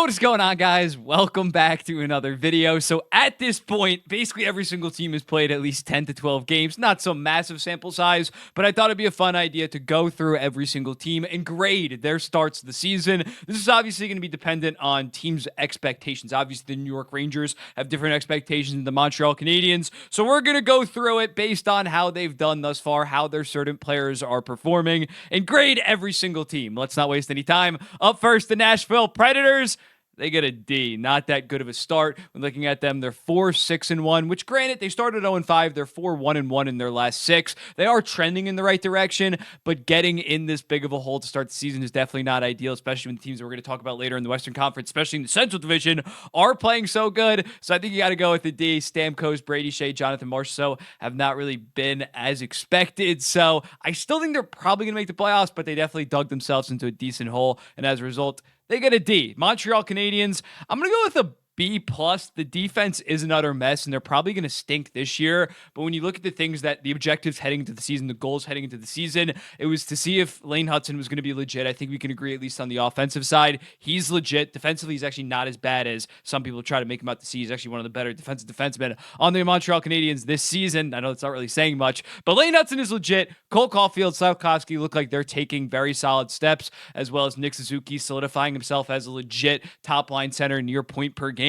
What is going on, guys? Welcome back to another video. So at this point, basically every single team has played at least 10 to 12 games. Not some massive sample size, but I thought it'd be a fun idea to go through every single team and grade their starts of the season. This is obviously going to be dependent on teams' expectations. Obviously, the New York Rangers have different expectations than the Montreal Canadiens. So we're going to go through it based on how they've done thus far, how their certain players are performing, and grade every single team. Let's not waste any time. Up first, the Nashville Predators. They get a D. Not that good of a start. When looking at them, they're 4-6-1, which granted, they started 0-5. They're 4-1-1 in their last 6. They are trending in the right direction, but getting in this big of a hole to start the season is definitely not ideal, especially when the teams that we're going to talk about later in the Western Conference, especially in the Central Division, are playing so good. So I think you got to go with the D. Stamkos, Brady Shea, Jonathan Marchessault have not really been as expected. So I still think they're probably going to make the playoffs, but they definitely dug themselves into a decent hole. And as a result, they get a D. Montreal Canadiens, I'm going to go with a B+. The defense is an utter mess, and they're probably going to stink this year. But when you look at the things that the objectives heading into the season, the goals heading into the season, it was to see if Lane Hudson was going to be legit. I think we can agree, at least on the offensive side, he's legit. Defensively, he's actually not as bad as some people try to make him out to see. He's actually one of the better defensive defensemen on the Montreal Canadiens this season. I know it's not really saying much, but Lane Hudson is legit. Cole Caulfield, Slavkovsky look like they're taking very solid steps, as well as Nick Suzuki solidifying himself as a legit top-line center near point per game.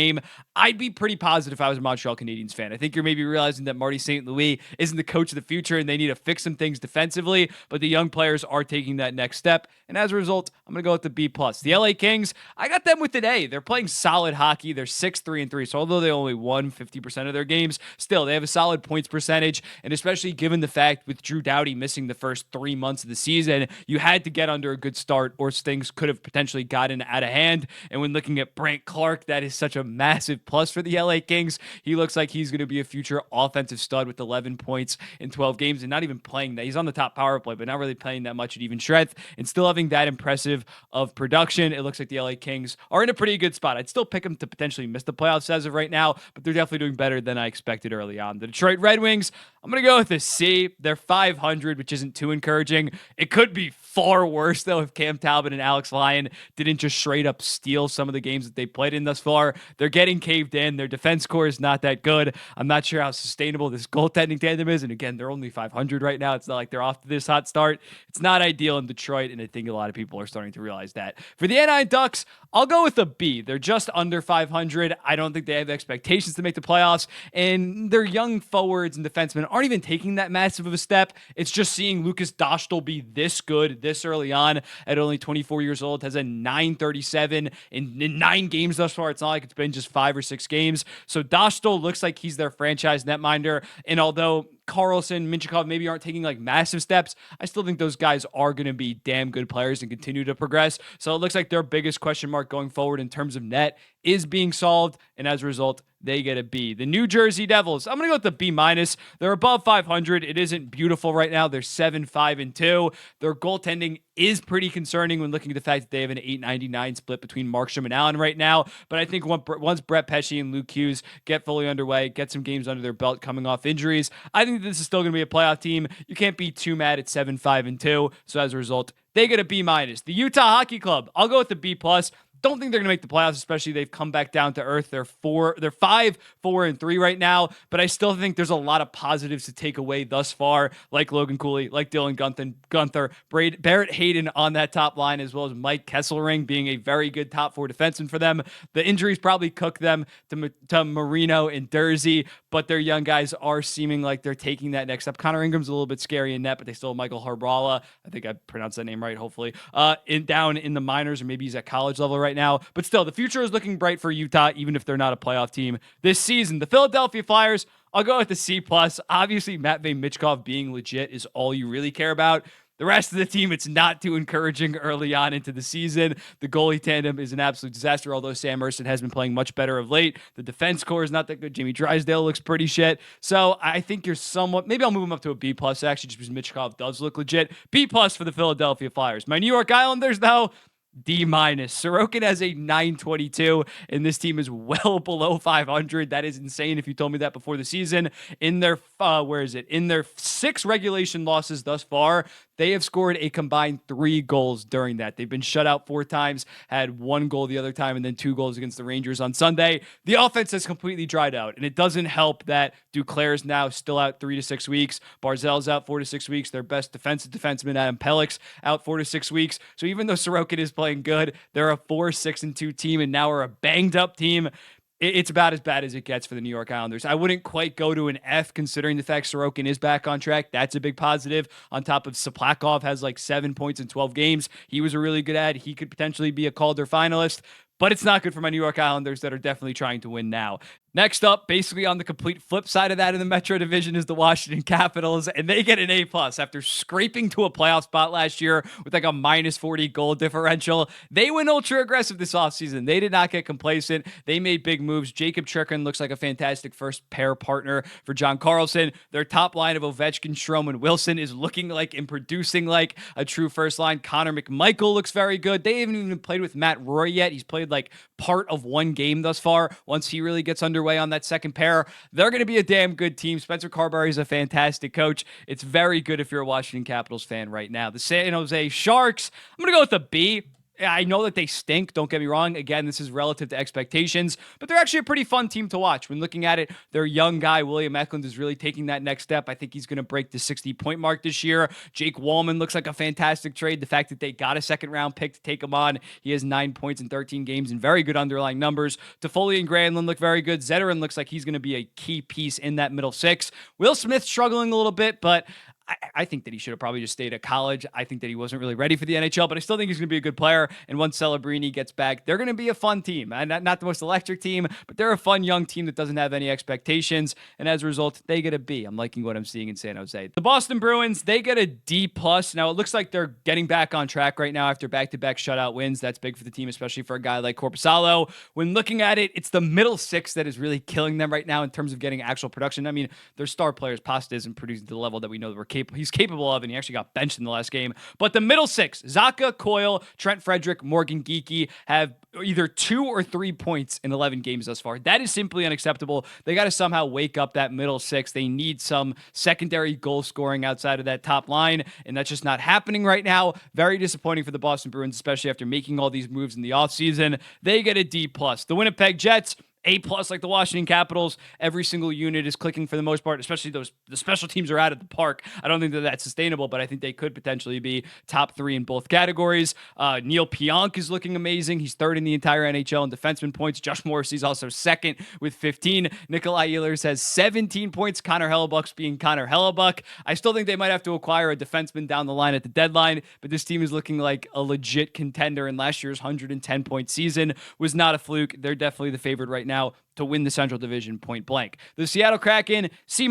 I'd be pretty positive if I was a Montreal Canadiens fan. I think you're maybe realizing that Marty St. Louis isn't the coach of the future and they need to fix some things defensively, but the young players are taking that next step. And as a result, I'm going to go with the B+. The LA Kings, I got them with an A. They're playing solid hockey. They're 6-3-3. So although they only won 50% of their games, still they have a solid points percentage. And especially given the fact with Drew Doughty missing the first 3 months of the season, you had to get under a good start or things could have potentially gotten out of hand. And when looking at Brandt Clark, that is such a massive plus for the LA Kings. He looks like he's going to be a future offensive stud with 11 points in 12 games and not even playing that. He's on the top power play, but not really playing that much at even strength and still having that impressive of production. It looks like the LA Kings are in a pretty good spot. I'd still pick them to potentially miss the playoffs as of right now, but they're definitely doing better than I expected early on. The Detroit Red Wings, I'm going to go with a C. They're 500, which isn't too encouraging. It could be far worse, though, if Cam Talbot and Alex Lyon didn't just straight up steal some of the games that they played in thus far. They're getting caved in. Their defense core is not that good. I'm not sure how sustainable this goaltending tandem is. And again, they're only 500 right now. It's not like they're off to this hot start. It's not ideal in Detroit, and I think a lot of people are starting to realize that. For the Anaheim Ducks, I'll go with a B. They're just under 500. I don't think they have expectations to make the playoffs, and their young forwards and defensemen aren't even taking that massive of a step. It's just seeing Lucas Dostal be this good this early on at only 24 years old, has a 937 in 9 games thus far. It's not like it's been just 5 or 6 games. So Dostal looks like he's their franchise netminder, and although Carlson, Minchikov maybe aren't taking like massive steps, I still think those guys are going to be damn good players and continue to progress. So it looks like their biggest question mark going forward in terms of net is being solved, and as a result, they get a B. The New Jersey Devils, I'm going to go with the B-. They're above 500. It isn't beautiful right now. They're 7-5-2. Their goaltending is pretty concerning when looking at the fact that they have an 8.99 split between Markstrom and Allen right now. But I think once Brett Pesce and Luke Hughes get fully underway, get some games under their belt coming off injuries, I think this is still going to be a playoff team. You can't be too mad at 7-5-2. So as a result, they get a B-. The Utah Hockey Club, I'll go with the B+. Don't think they're going to make the playoffs, especially they've come back down to earth. They're 5-4-3 right now, but I still think there's a lot of positives to take away thus far, like Logan Cooley, like Dylan Gunther, Barrett Hayden on that top line, as well as Mike Kesselring being a very good top 4 defenseman for them. The injuries probably cook them to Marino and Dursey, but their young guys are seeming like they're taking that next step. Connor Ingram's a little bit scary in net, but they still have Michael Harbala. I think I pronounced that name right, hopefully, down in the minors, or maybe he's at college level right now. But still, the future is looking bright for Utah, even if they're not a playoff team this season. The Philadelphia Flyers, I'll go with the C+. Obviously, Matvei Michkov being legit is all you really care about. The rest of the team, it's not too encouraging early on into the season. The goalie tandem is an absolute disaster, although Sam Ersson has been playing much better of late. The defense core is not that good. Jamie Drysdale looks pretty shit. So I think you're somewhat, maybe I'll move him up to a B+, actually, just because Michkov does look legit. B+ for the Philadelphia Flyers. My New York Islanders, though, D-. Sorokin has a 922, and this team is well below 500. That is insane if you told me that before the season. In their, in their 6 regulation losses thus far, They have scored a combined 3 goals during that. They've been shut out 4 times, had 1 goal the other time, and then 2 goals against the Rangers on Sunday. The offense has completely dried out, and it doesn't help that Duclair's now still out 3 to 6 weeks. Barzal's out 4 to 6 weeks. Their best defensive defenseman, Adam Pellick's out 4 to 6 weeks. So even though Sorokin is playing good, they're a 4-6-2 team, and now we're a banged up team. It's about as bad as it gets for the New York Islanders. I wouldn't quite go to an F considering the fact Sorokin is back on track. That's a big positive. On top of Saplakov has like 7 points in 12 games. He was a really good ad. He could potentially be a Calder finalist. But it's not good for my New York Islanders that are definitely trying to win now. Next up, basically on the complete flip side of that in the Metro Division, is the Washington Capitals, and they get an A+ after scraping to a playoff spot last year with like a -40 goal differential. They went ultra aggressive this offseason. They did not get complacent. They made big moves. Jacob Chikrin looks like a fantastic first pair partner for John Carlson. Their top line of Ovechkin, Strome, and Wilson is looking like and producing like a true first line. Connor McMichael looks very good. They haven't even played with Matt Roy yet. He's played like part of one game thus far. Once he really gets underway on that second pair, they're going to be a damn good team. Spencer Carberry is a fantastic coach. It's very good if you're a Washington Capitals fan right now. The San Jose Sharks, I'm going to go with a B. I know that they stink, don't get me wrong. Again, this is relative to expectations, but they're actually a pretty fun team to watch. When looking at it, their young guy, William Eklund, is really taking that next step. I think he's going to break the 60-point mark this year. Jake Wallman looks like a fantastic trade. The fact that they got a second-round pick to take him on, he has 9 points in 13 games and very good underlying numbers. Toffoli and Granlund look very good. Zetterin looks like he's going to be a key piece in that middle six. Will Smith struggling a little bit, but I think that he should have probably just stayed at college. I think that he wasn't really ready for the NHL, but I still think he's going to be a good player. And once Celebrini gets back, they're going to be a fun team. And not the most electric team, but they're a fun young team that doesn't have any expectations. And as a result, they get a B. I'm liking what I'm seeing in San Jose. The Boston Bruins, they get a D+. Now, it looks like they're getting back on track right now after back-to-back shutout wins. That's big for the team, especially for a guy like Korpisalo. When looking at it, it's the middle six that is really killing them right now in terms of getting actual production. I mean, their star players, Pasta, isn't producing to the level that we know that he's capable of, and he actually got benched in the last game. But the middle six, Zaka, Coyle, Trent Frederick, Morgan Geekie, have either 2 or 3 points in 11 games thus far. That is simply unacceptable. They got to somehow wake up that middle six. They need some secondary goal scoring outside of that top line, and that's just not happening right now. Very disappointing for the Boston Bruins, especially after making all these moves in the offseason. They get a D+. The Winnipeg Jets, A+ like the Washington Capitals. Every single unit is clicking for the most part, especially the special teams are out at the park. I don't think that that's sustainable, but I think they could potentially be top 3 in both categories. Neil Pionk is looking amazing. He's 3rd in the entire NHL in defenseman points. Josh Morrissey's also 2nd with 15. Nikolai Ehlers has 17 points. Connor Hellebuck's being Connor Hellebuck. I still think they might have to acquire a defenseman down the line at the deadline, but this team is looking like a legit contender, and last year's 110-point season was not a fluke. They're definitely the favorite right now to win the Central Division point blank. The Seattle Kraken, C-.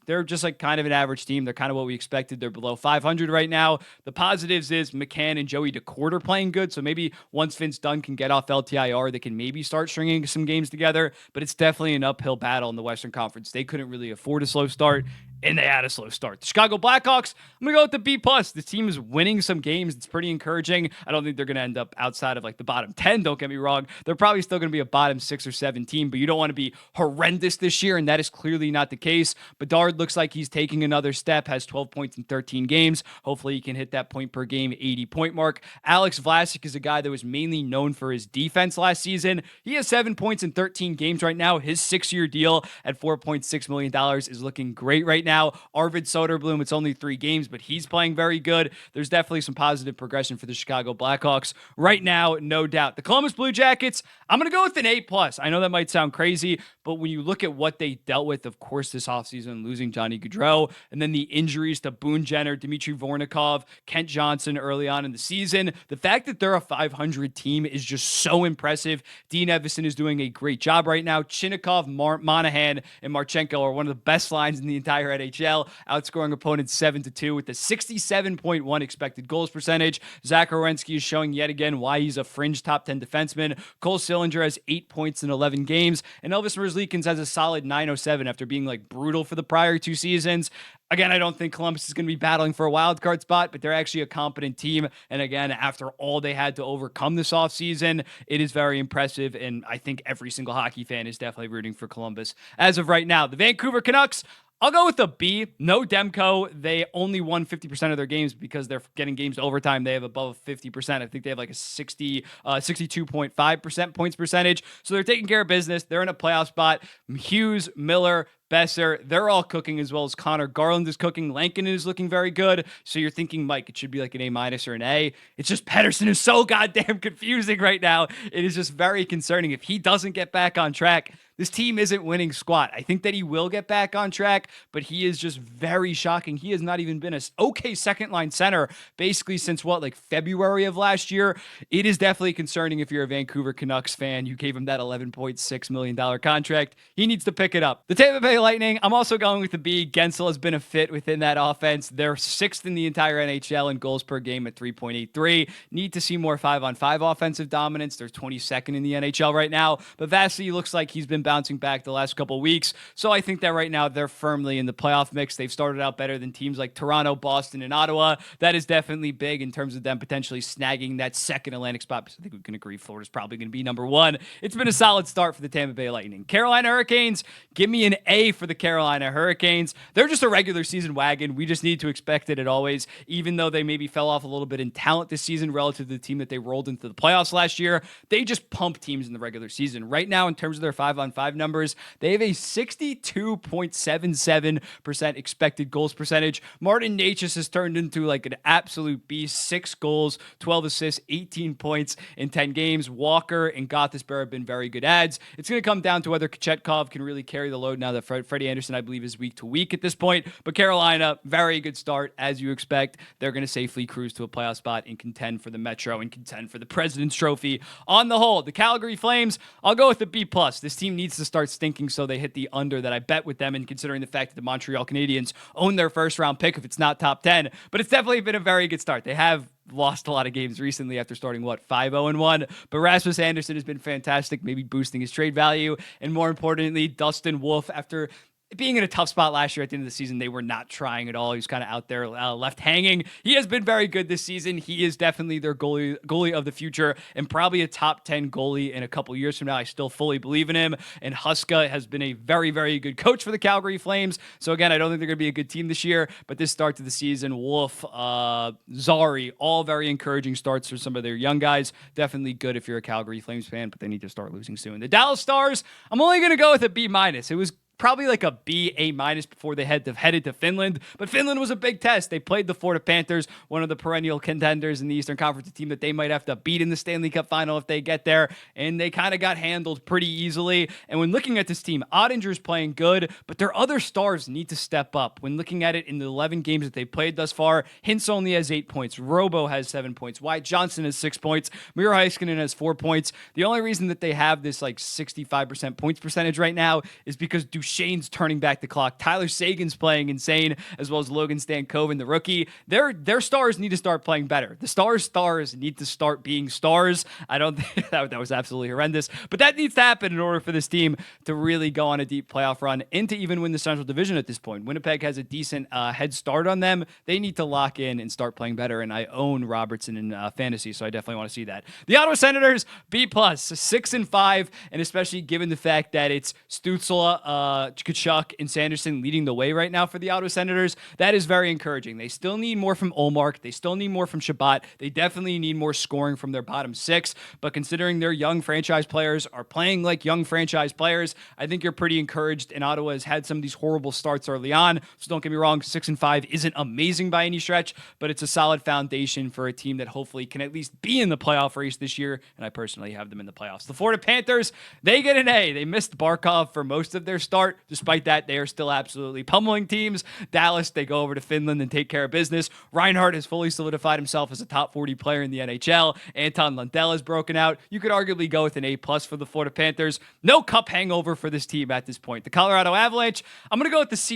They're just like kind of an average team. They're kind of what we expected. They're below 500 right now. The positives is McCann and Joey Decourt are playing good. So maybe once Vince Dunn can get off LTIR, they can maybe start stringing some games together. But it's definitely an uphill battle in the Western Conference. They couldn't really afford a slow start, and they had a slow start. The Chicago Blackhawks, I'm going to go with the B+. The team is winning some games. It's pretty encouraging. I don't think they're going to end up outside of like the bottom 10, don't get me wrong. They're probably still going to be a bottom 6 or 7 team, but you don't want to be horrendous this year, and that is clearly not the case. Bedard looks like he's taking another step, has 12 points in 13 games. Hopefully he can hit that point per game 80-point mark. Alex Vlasic is a guy that was mainly known for his defense last season. He has 7 points in 13 games right now. His 6-year deal at $4.6 million is looking great right now. Arvid Soderblom, it's only 3 games, but he's playing very good. There's definitely some positive progression for the Chicago Blackhawks right now, no doubt. The Columbus Blue Jackets, I'm going to go with an A+. I know that might sound crazy, but when you look at what they dealt with, of course, this offseason, losing Johnny Gaudreau, and then the injuries to Boone Jenner, Dmitry Vornikov, Kent Johnson early on in the season, the fact that they're a 500 team is just so impressive. Dean Evison is doing a great job right now. Chinnikov, Monahan, and Marchenko are one of the best lines in the entire NHL, outscoring opponents 7-2 with a 67.1 expected goals percentage. Zach Werenski is showing yet again why he's a fringe top 10 defenseman. Cole Sillinger has 8 points in 11 games, and Elvis Merzlikins has a solid 907 after being like brutal for the prior 2 seasons. Again, I don't think Columbus is going to be battling for a wild card spot, but they're actually a competent team. And again, after all they had to overcome this offseason, it is very impressive. And I think every single hockey fan is definitely rooting for Columbus as of right now. The Vancouver Canucks, I'll go with a B. No Demko. They only won 50% of their games because they're getting games overtime. They have above 50%. I think they have like a 62.5% points percentage. So they're taking care of business. They're in a playoff spot. Hughes, Miller, Besser, they're all cooking, as well as Connor Garland is cooking. Lankin is looking very good. So you're thinking, Mike, it should be like an A- or an A. It's just Pettersson is so goddamn confusing right now. It is just very concerning. If he doesn't get back on track, this team isn't winning squat. I think that he will get back on track, but he is just very shocking. He has not even been a okay second line center basically since like February of last year. It is definitely concerning if you're a Vancouver Canucks fan. You gave him that $11.6 million contract. He needs to pick it up. The Tampa Bay Lightning, I'm also going with the B. Gensel has been a fit within that offense. They're 6th in the entire NHL in goals per game at 3.83. Need to see more 5-on-5 offensive dominance. They're 22nd in the NHL right now, but Vasily looks like he's been bouncing back the last couple weeks. So I think that right now they're firmly in the playoff mix. They've started out better than teams like Toronto, Boston, and Ottawa. That is definitely big in terms of them potentially snagging that second Atlantic spot. Because I think we can agree Florida's probably going to be number 1. It's been a solid start for the Tampa Bay Lightning. Carolina Hurricanes, give me an A for the Carolina Hurricanes. They're just a regular season wagon. We just need to expect it always, even though they maybe fell off a little bit in talent this season relative to the team that they rolled into the playoffs last year. They just pump teams in the regular season. Right now, in terms of their 5-on-5 numbers, they have a 62.77% expected goals percentage. Martin Necas has turned into like an absolute beast. 6 goals, 12 assists, 18 points in 10 games. Walker and Gothisbehere have been very good ads. It's going to come down to whether Kochetkov can really carry the load now that Freddie Anderson, I believe, is week to week at this point. But Carolina, very good start, as you expect. They're going to safely cruise to a playoff spot and contend for the Metro and contend for the President's Trophy. On the whole, the Calgary Flames, I'll go with the B+. This team needs to start stinking so they hit the under that I bet with them, and considering the fact that the Montreal Canadiens own their first round pick if it's not top 10. But it's definitely been a very good start. They have lost a lot of games recently after starting 5-0-1, but Rasmus Anderson has been fantastic, maybe boosting his trade value, and more importantly, Dustin Wolf, after being in a tough spot last year at the end of the season, they were not trying at all. He was kind of out there left hanging. He has been very good this season. He is definitely their goalie of the future and probably a top 10 goalie in a couple years from now. I still fully believe in him. And Huska has been a very, very good coach for the Calgary Flames. So again, I don't think they're going to be a good team this year, but this start to the season, Wolf, Zari, all very encouraging starts for some of their young guys. Definitely good if you're a Calgary Flames fan, but they need to start losing soon. The Dallas Stars, I'm only going to go with a B-. It was probably like a B, A- before they headed to Finland. But Finland was a big test. They played the Florida Panthers, one of the perennial contenders in the Eastern Conference, a team that they might have to beat in the Stanley Cup final if they get there. And they kind of got handled pretty easily. And when looking at this team, Ottinger's playing good, but their other stars need to step up. When looking at it in the 11 games that they played thus far, Hintz only has 8 points. Robo has 7 points. Wyatt Johnson has 6 points. Miro Heiskanen has 4 points. The only reason that they have this like 65% points percentage right now is because Duchesne's turning back the clock. Tyler Sagan's playing insane, as well as Logan Stankoven, the rookie. Their stars need to start playing better. The stars need to start being stars. I don't think that was absolutely horrendous, but that needs to happen in order for this team to really go on a deep playoff run and to even win the Central Division at this point. Winnipeg has a decent head start on them. They need to lock in and start playing better, and I own Robertson in fantasy, so I definitely want to see that. The Ottawa Senators, B+, 6-5, and especially given the fact that it's Stützle, Tkachuk, and Sanderson leading the way right now for the Ottawa Senators, that is very encouraging. They still need more from Ullmark. They still need more from Shabbat. They definitely need more scoring from their bottom 6, but considering their young franchise players are playing like young franchise players, I think you're pretty encouraged, and Ottawa has had some of these horrible starts early on, so don't get me wrong, 6-5 isn't amazing by any stretch, but it's a solid foundation for a team that hopefully can at least be in the playoff race this year, and I personally have them in the playoffs. The Florida Panthers, they get an A. They missed Barkov for most of their start. Despite that, they are still absolutely pummeling teams. Dallas, they go over to Finland and take care of business. Reinhardt has fully solidified himself as a top 40 player in the NHL. Anton Lundell has broken out. You could arguably go with an A+ for the Florida Panthers. No cup hangover for this team at this point. The Colorado Avalanche, I'm going to go with the C-.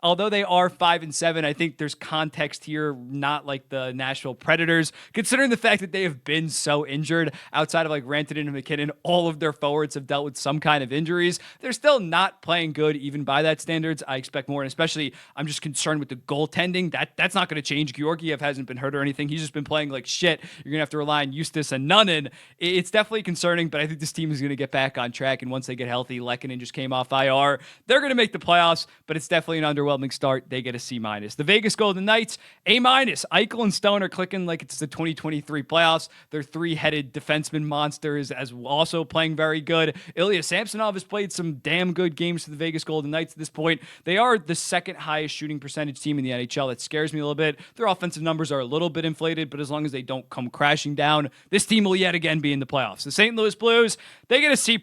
although they are 5-7, I think there's context here, not like the Nashville Predators, considering the fact that they have been so injured outside of like Rantanen and McKinnon. All of their forwards have dealt with some kind of injuries. They're still not playing good, even by that standards. I expect more, and especially I'm just concerned with the goaltending. That's not going to change. Georgiev hasn't been hurt or anything. He's just been playing like shit. You're going to have to rely on Eustace and Nunnan. It's definitely concerning, but I think this team is going to get back on track, and once they get healthy, Lehkonen just came off IR. They're going to make the playoffs, but it's definitely an underwhelming start. They get a C-. The Vegas Golden Knights, A-. Eichel and Stone are clicking like it's the 2023 playoffs. They're three-headed defenseman monsters as also playing very good. Ilya Samsonov has played some damn good games for the Vegas Golden Knights at this point. They are the second highest shooting percentage team in the NHL. That scares me a little bit. Their offensive numbers are a little bit inflated, but as long as they don't come crashing down, this team will yet again be in the playoffs. The St. Louis Blues, they get a C+.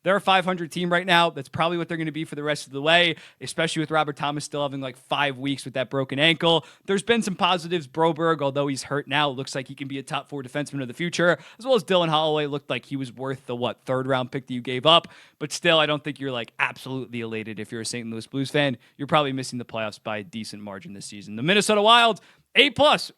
They're a 500 team right now. That's probably what they're going to be for the rest of the way, especially with Robert Thomas still having like 5 weeks with that broken ankle. There's been some positives. Broberg, although he's hurt now, looks like he can be a top 4 defenseman of the future, as well as Dylan Holloway looked like he was worth the, third round pick that you gave up. But still, I don't think you're like absolutely elated if you're a St. Louis Blues fan. You're probably missing the playoffs by a decent margin this season. The Minnesota Wild, A+.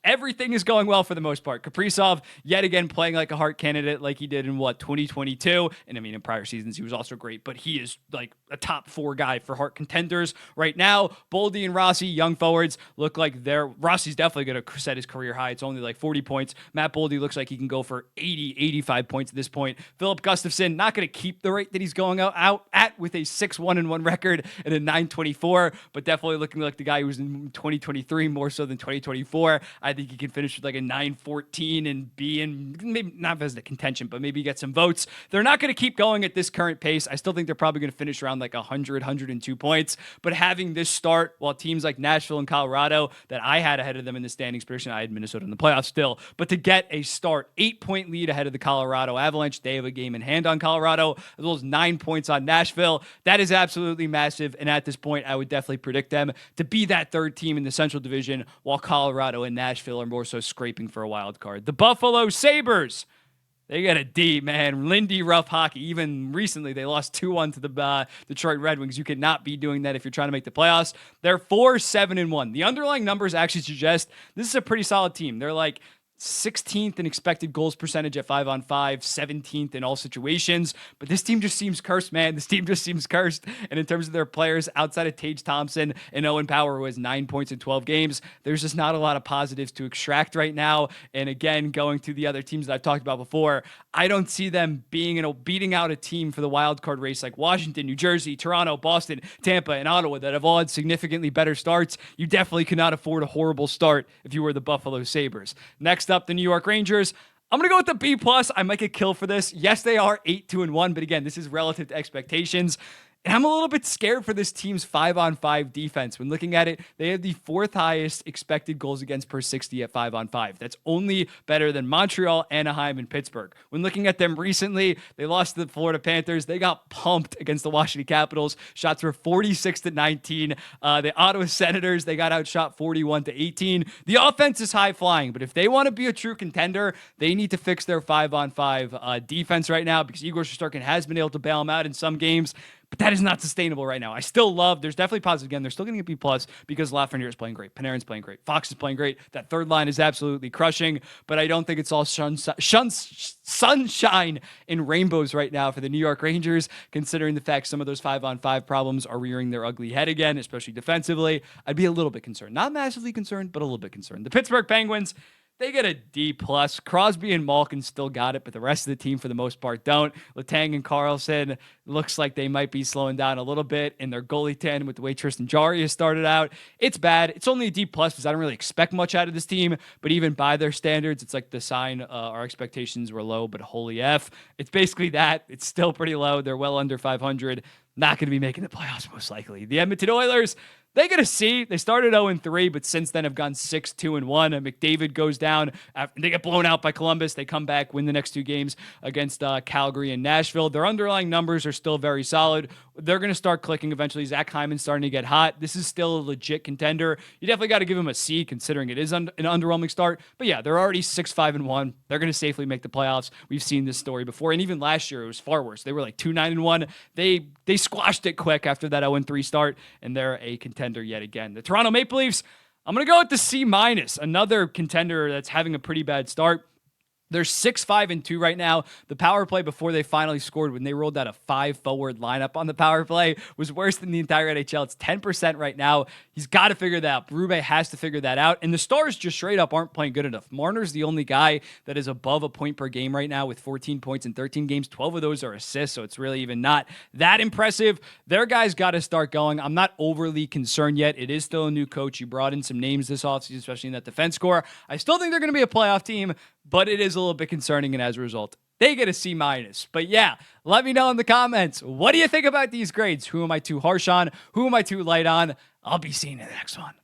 Everything is going well for the most part. Kaprizov, yet again, playing like a Hart candidate like he did in, 2022? And I mean, in prior seasons, he was also great, but he is like a top 4 guy for Hart contenders right now. Boldy and Rossi, young forwards, look like Rossi's definitely going to set his career high. It's only like 40 points. Matt Boldy looks like he can go for 80, 85 points at this point. Philip Gustafsson, not going to keep the rate that he's going out at with a 6-1-1 record and a 924, but definitely looking like the guy who was in 2023 more so than 2024. I think he can finish with like a 914 and be in, maybe not as the contention, but maybe get some votes. They're not going to keep going at this current pace. I still think they're probably going to finish around like 100, 102 points. But having this start, while teams like Nashville and Colorado that I had ahead of them in the standings position, I had Minnesota in the playoffs still, but to get a start, 8-point lead ahead of the Colorado Avalanche. They have a game in hand on Colorado, as well as 9 points on Nashville. That is absolutely massive. And at this point, I would definitely predict them to be that third team in the Central Division, while Colorado and Nashville are more so scraping for a wild card. The Buffalo Sabres, they got a D, man. Lindy rough hockey. Even recently, they lost 2-1 to the Detroit Red Wings. You cannot be doing that if you're trying to make the playoffs. They're 4-7-1. The underlying numbers actually suggest this is a pretty solid team. They're like 16th in expected goals percentage at 5-on-5, 17th in all situations. But this team just seems cursed, man. This team just seems cursed. And in terms of their players, outside of Tage Thompson and Owen Power, who has 9 points in 12 games, there's just not a lot of positives to extract right now. And again, going to the other teams that I've talked about before, I don't see them beating out a team for the wild card race like Washington, New Jersey, Toronto, Boston, Tampa, and Ottawa that have all had significantly better starts. You definitely cannot afford a horrible start if you were the Buffalo Sabres. Next up, the New York Rangers. I'm going to go with the B+. I might get killed for this. Yes, they are 8-1, but again, this is relative to expectations. And I'm a little bit scared for this team's 5-on-5 defense. When looking at it, they have the 4th highest expected goals against per 60 at 5-on-5. That's only better than Montreal, Anaheim, and Pittsburgh. When looking at them recently, they lost to the Florida Panthers. They got pumped against the Washington Capitals. Shots were 46-19. The Ottawa Senators, they got outshot 41-18. The offense is high flying, but if they want to be a true contender, they need to fix their 5-on-5 defense right now, because Igor Shesterkin has been able to bail them out in some games. But that is not sustainable right now. I still love, there's definitely positive again. They're still going to get B+ because Lafreniere is playing great. Panarin's playing great. Fox is playing great. That third line is absolutely crushing. But I don't think it's all sunshine and rainbows right now for the New York Rangers, considering the fact some of those 5-on-5 problems are rearing their ugly head again, especially defensively. I'd be a little bit concerned. Not massively concerned, but a little bit concerned. The Pittsburgh Penguins, they get a D+. Crosby and Malkin still got it, but the rest of the team, for the most part, don't. Letang and Carlson looks like they might be slowing down a little bit in their goalie tandem with the way Tristan Jarry has started out. It's bad. It's only a D+ because I don't really expect much out of this team, but even by their standards, it's like the sign our expectations were low, but holy F. It's basically that. It's still pretty low. They're well under 500. Not going to be making the playoffs, most likely. The Edmonton Oilers, they get a C. They started 0-3, but since then have gone 6-2-1. And McDavid goes down. They get blown out by Columbus. They come back, win the next 2 games against Calgary and Nashville. Their underlying numbers are still very solid. They're going to start clicking eventually. Zach Hyman's starting to get hot. This is still a legit contender. You definitely got to give them a C, considering it is an underwhelming start. But yeah, they're already 6-5-1. They're going to safely make the playoffs. We've seen this story before. And even last year, it was far worse. They were like 2-9-1. They squashed it quick after that 0-3 start, and they're a contender yet again. The Toronto Maple Leafs, I'm going to go with the C-, another contender that's having a pretty bad start. They're 6-5-2 right now. The power play before they finally scored, when they rolled out a 5-forward lineup on the power play, was worse than the entire NHL. It's 10% right now. He's got to figure that out. Berube has to figure that out. And the Stars just straight up aren't playing good enough. Marner's the only guy that is above a point per game right now with 14 points in 13 games. 12 of those are assists, so it's really even not that impressive. Their guys got to start going. I'm not overly concerned yet. It is still a new coach. You brought in some names this offseason, especially in that defense core. I still think they're going to be a playoff team, but it is a little bit concerning, and as a result, they get a C-. But yeah, let me know in the comments, what do you think about these grades? Who am I too harsh on? Who am I too light on? I'll be seeing you in the next one.